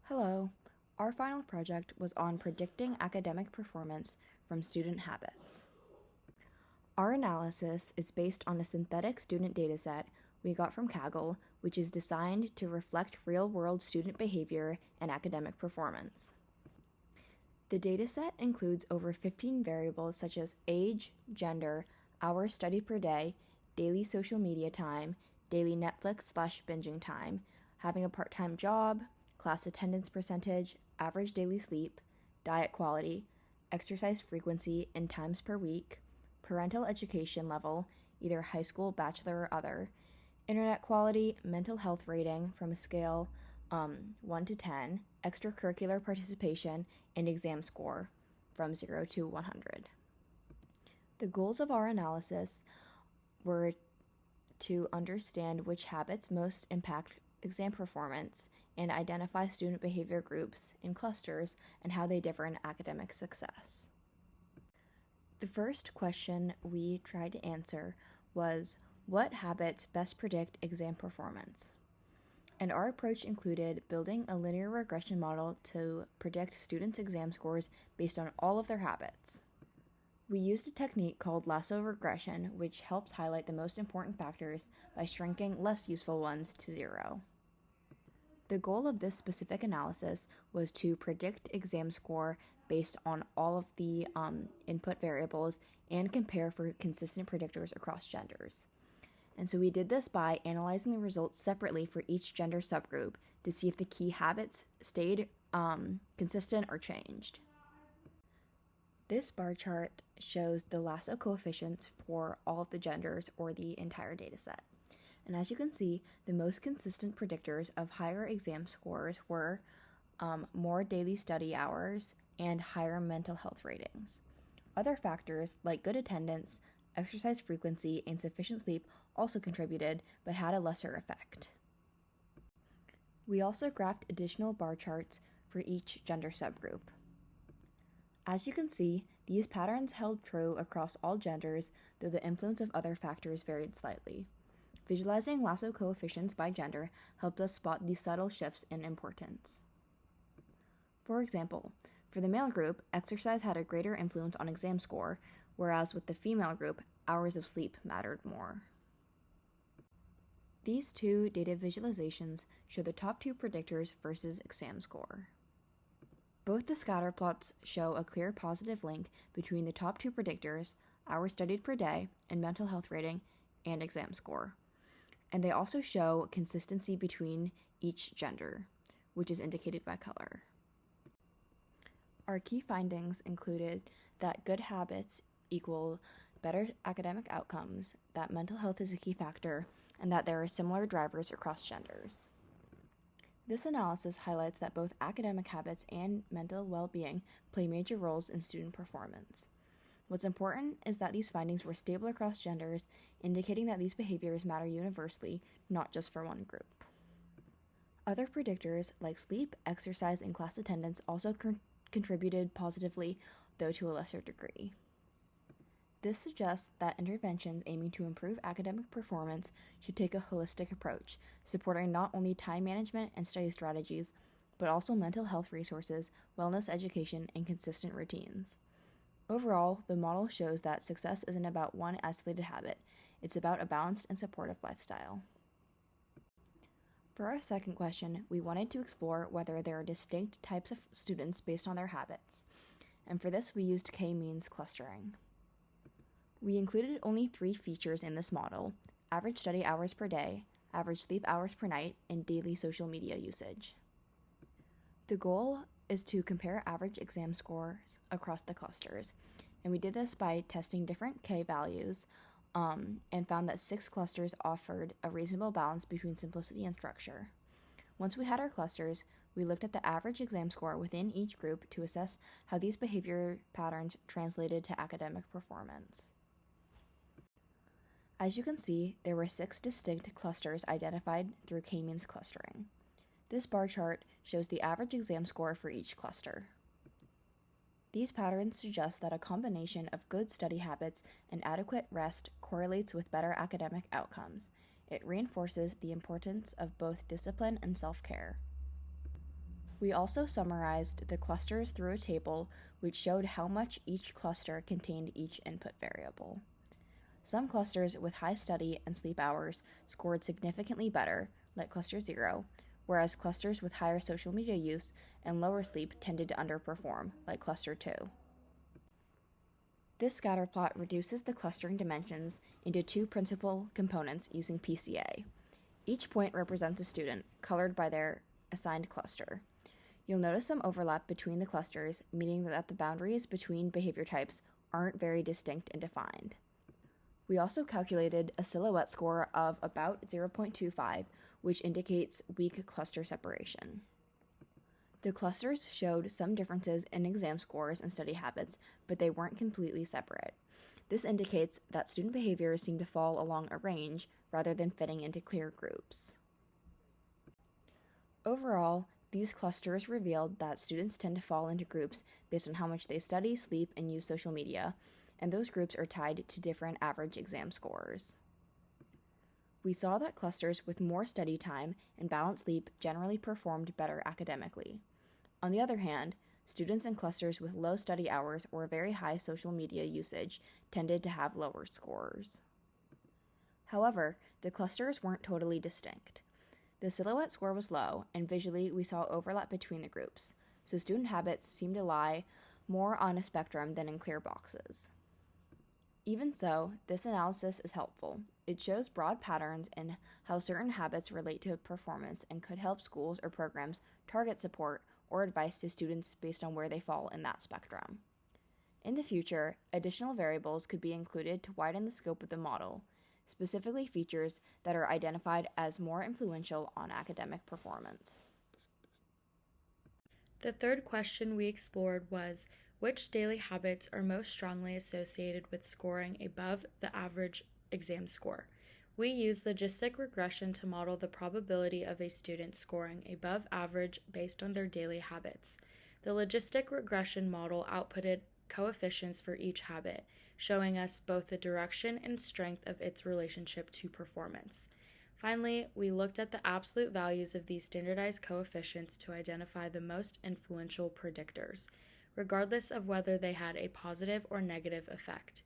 Hello. Our final project was on predicting academic performance from student habits. Our analysis is based on a synthetic student dataset we got from Kaggle, which is designed to reflect real-world student behavior and academic performance. The dataset includes over 15 variables such as age, gender, hours studied per day, daily social media time, daily Netflix/binging time, having a part-time job, class attendance percentage, average daily sleep, diet quality, exercise frequency in times per week, parental education level, either high school, bachelor, or other, internet quality, mental health rating from a scale 1 to 10, extracurricular participation, and exam score from 0 to 100. The goals of our analysis were to understand which habits most impact exam performance and identify student behavior groups in clusters and how they differ in academic success. The first question we tried to answer was, what habits best predict exam performance? And our approach included building a linear regression model to predict students' exam scores based on all of their habits. We used a technique called lasso regression, which helps highlight the most important factors by shrinking less useful ones to 0. The goal of this specific analysis was to predict exam score based on all of the input variables and compare for consistent predictors across genders. And so we did this by analyzing the results separately for each gender subgroup to see if the key habits stayed consistent or changed. This bar chart shows the lasso coefficients for all of the genders or the entire dataset. And as you can see, the most consistent predictors of higher exam scores were more daily study hours and higher mental health ratings. Other factors like good attendance, exercise frequency, and sufficient sleep also contributed but had a lesser effect. We also graphed additional bar charts for each gender subgroup. As you can see, these patterns held true across all genders, though the influence of other factors varied slightly. Visualizing lasso coefficients by gender helped us spot these subtle shifts in importance. For example, for the male group, exercise had a greater influence on exam score, whereas with the female group, hours of sleep mattered more. These two data visualizations show the top 2 predictors versus exam score. Both the scatter plots show a clear positive link between the top 2 predictors, hours studied per day, and mental health rating, and exam score. And they also show consistency between each gender, which is indicated by color. Our key findings included that good habits equal better academic outcomes, that mental health is a key factor, and that there are similar drivers across genders. This analysis highlights that both academic habits and mental well-being play major roles in student performance. What's important is that these findings were stable across genders, indicating that these behaviors matter universally, not just for one group. Other predictors like sleep, exercise, and class attendance also contributed positively, though to a lesser degree. This suggests that interventions aiming to improve academic performance should take a holistic approach, supporting not only time management and study strategies, but also mental health resources, wellness education, and consistent routines. Overall, the model shows that success isn't about one isolated habit, it's about a balanced and supportive lifestyle. For our second question, we wanted to explore whether there are distinct types of students based on their habits, and for this we used k-means clustering. We included only 3 features in this model: average study hours per day, average sleep hours per night, and daily social media usage. The goal is to compare average exam scores across the clusters, and we did this by testing different k values and found that 6 clusters offered a reasonable balance between simplicity and structure. Once we had our clusters, we looked at the average exam score within each group to assess how these behavior patterns translated to academic performance. As you can see, there were 6 distinct clusters identified through k-means clustering. This bar chart shows the average exam score for each cluster. These patterns suggest that a combination of good study habits and adequate rest correlates with better academic outcomes. It reinforces the importance of both discipline and self-care. We also summarized the clusters through a table which showed how much each cluster contained each input variable. Some clusters with high study and sleep hours scored significantly better, like cluster 0, whereas clusters with higher social media use and lower sleep tended to underperform, like cluster 2. This scatterplot reduces the clustering dimensions into two principal components using PCA. Each point represents a student, colored by their assigned cluster. You'll notice some overlap between the clusters, meaning that the boundaries between behavior types aren't very distinct and defined. We also calculated a silhouette score of about 0.25, which indicates weak cluster separation. The clusters showed some differences in exam scores and study habits, but they weren't completely separate. This indicates that student behaviors seem to fall along a range rather than fitting into clear groups. Overall, these clusters revealed that students tend to fall into groups based on how much they study, sleep, and use social media, and those groups are tied to different average exam scores. We saw that clusters with more study time and balanced sleep generally performed better academically. On the other hand, students in clusters with low study hours or very high social media usage tended to have lower scores. However, the clusters weren't totally distinct. The silhouette score was low, and visually we saw overlap between the groups, so student habits seemed to lie more on a spectrum than in clear boxes. Even so, this analysis is helpful. It shows broad patterns in how certain habits relate to performance and could help schools or programs target support or advice to students based on where they fall in that spectrum. In the future, additional variables could be included to widen the scope of the model, specifically features that are identified as more influential on academic performance. The third question we explored was, which daily habits are most strongly associated with scoring above the average exam score? We use logistic regression to model the probability of a student scoring above average based on their daily habits. The logistic regression model outputted coefficients for each habit, showing us both the direction and strength of its relationship to performance. Finally, we looked at the absolute values of these standardized coefficients to identify the most influential predictors, regardless of whether they had a positive or negative effect.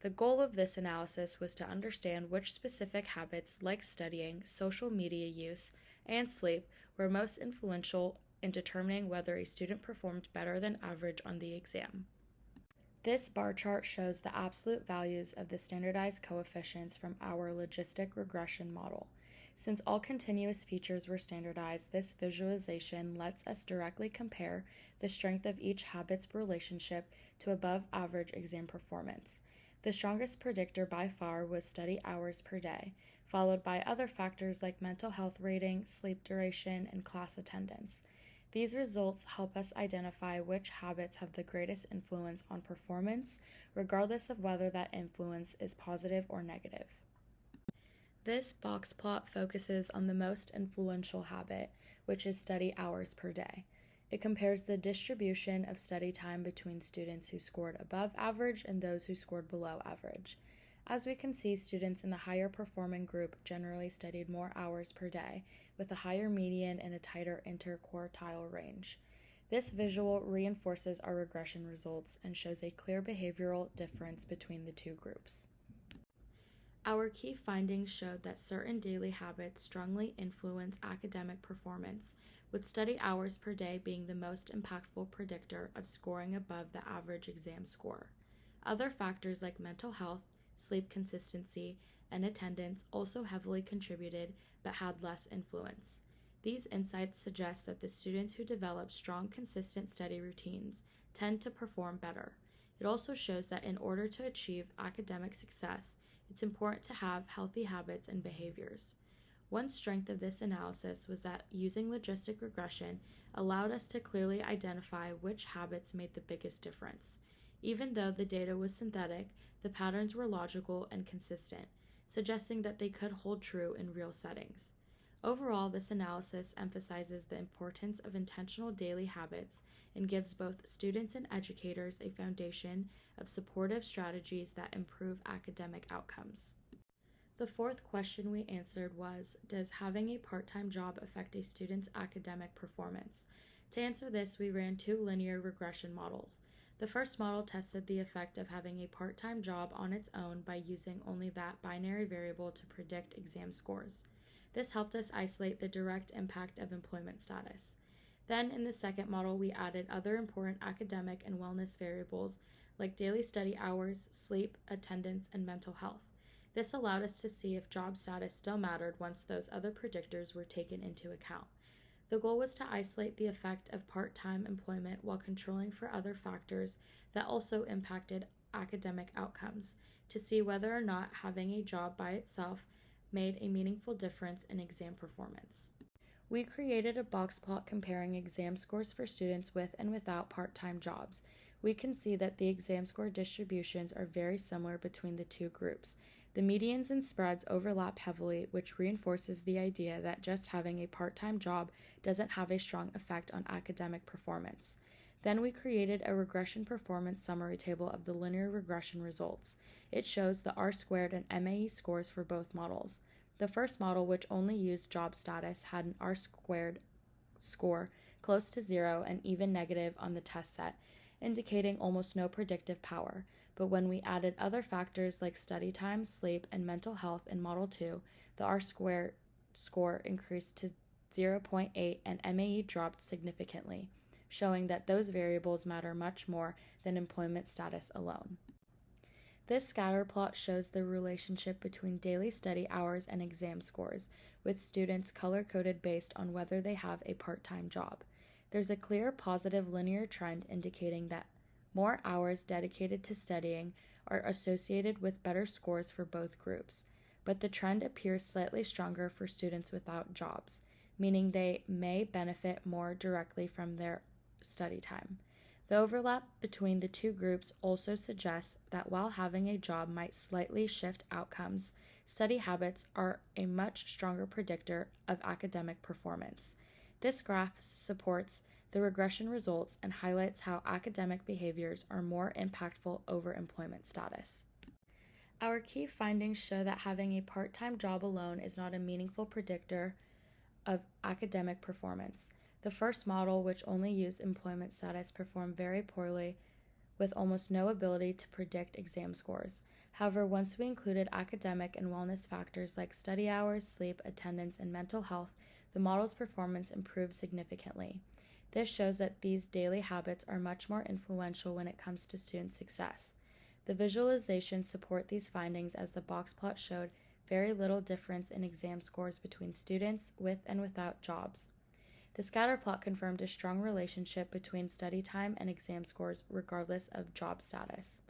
The goal of this analysis was to understand which specific habits, like studying, social media use, and sleep, were most influential in determining whether a student performed better than average on the exam. This bar chart shows the absolute values of the standardized coefficients from our logistic regression model. Since all continuous features were standardized, this visualization lets us directly compare the strength of each habit's relationship to above average exam performance. The strongest predictor by far was study hours per day, followed by other factors like mental health rating, sleep duration, and class attendance. These results help us identify which habits have the greatest influence on performance, regardless of whether that influence is positive or negative. This box plot focuses on the most influential habit, which is study hours per day. It compares the distribution of study time between students who scored above average and those who scored below average. As we can see, students in the higher performing group generally studied more hours per day, with a higher median and a tighter interquartile range. This visual reinforces our regression results and shows a clear behavioral difference between the two groups. Our key findings showed that certain daily habits strongly influence academic performance, with study hours per day being the most impactful predictor of scoring above the average exam score. Other factors like mental health, sleep consistency, and attendance also heavily contributed but had less influence. These insights suggest that the students who develop strong, consistent study routines tend to perform better. It also shows that in order to achieve academic success, it's important to have healthy habits and behaviors. One strength of this analysis was that using logistic regression allowed us to clearly identify which habits made the biggest difference. Even though the data was synthetic, the patterns were logical and consistent, suggesting that they could hold true in real settings. Overall, this analysis emphasizes the importance of intentional daily habits and gives both students and educators a foundation of supportive strategies that improve academic outcomes. The fourth question we answered was, does having a part-time job affect a student's academic performance? To answer this, we ran 2 linear regression models. The first model tested the effect of having a part-time job on its own by using only that binary variable to predict exam scores. This helped us isolate the direct impact of employment status. Then, in the second model, we added other important academic and wellness variables like daily study hours, sleep, attendance, and mental health. This allowed us to see if job status still mattered once those other predictors were taken into account. The goal was to isolate the effect of part-time employment while controlling for other factors that also impacted academic outcomes, to see whether or not having a job by itself made a meaningful difference in exam performance. We created a box plot comparing exam scores for students with and without part-time jobs. We can see that the exam score distributions are very similar between the two groups. The medians and spreads overlap heavily, which reinforces the idea that just having a part-time job doesn't have a strong effect on academic performance. Then we created a regression performance summary table of the linear regression results. It shows the R-squared and MAE scores for both models. The first model, which only used job status, had an R-squared score close to 0 and even negative on the test set, indicating almost no predictive power. But when we added other factors like study time, sleep, and mental health in Model 2, the R-squared score increased to 0.8 and MAE dropped significantly, showing that those variables matter much more than employment status alone. This scatter plot shows the relationship between daily study hours and exam scores, with students color-coded based on whether they have a part-time job. There's a clear positive linear trend indicating that more hours dedicated to studying are associated with better scores for both groups, but the trend appears slightly stronger for students without jobs, meaning they may benefit more directly from their study time. The overlap between the two groups also suggests that while having a job might slightly shift outcomes, study habits are a much stronger predictor of academic performance. This graph supports the regression results and highlights how academic behaviors are more impactful over employment status. Our key findings show that having a part-time job alone is not a meaningful predictor of academic performance. The first model, which only used employment status, performed very poorly with almost no ability to predict exam scores. However, once we included academic and wellness factors like study hours, sleep, attendance, and mental health, the model's performance improved significantly. This shows that these daily habits are much more influential when it comes to student success. The visualizations support these findings, as the box plot showed very little difference in exam scores between students with and without jobs. The scatter plot confirmed a strong relationship between study time and exam scores regardless of job status.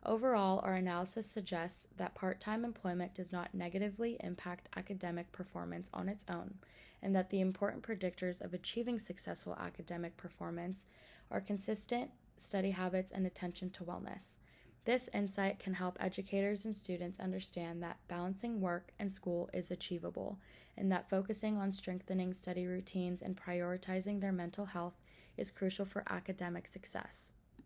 Overall, our analysis suggests that part-time employment does not negatively impact academic performance on its own, and that the important predictors of achieving successful academic performance are consistent study habits and attention to wellness. This insight can help educators and students understand that balancing work and school is achievable, and that focusing on strengthening study routines and prioritizing their mental health is crucial for academic success.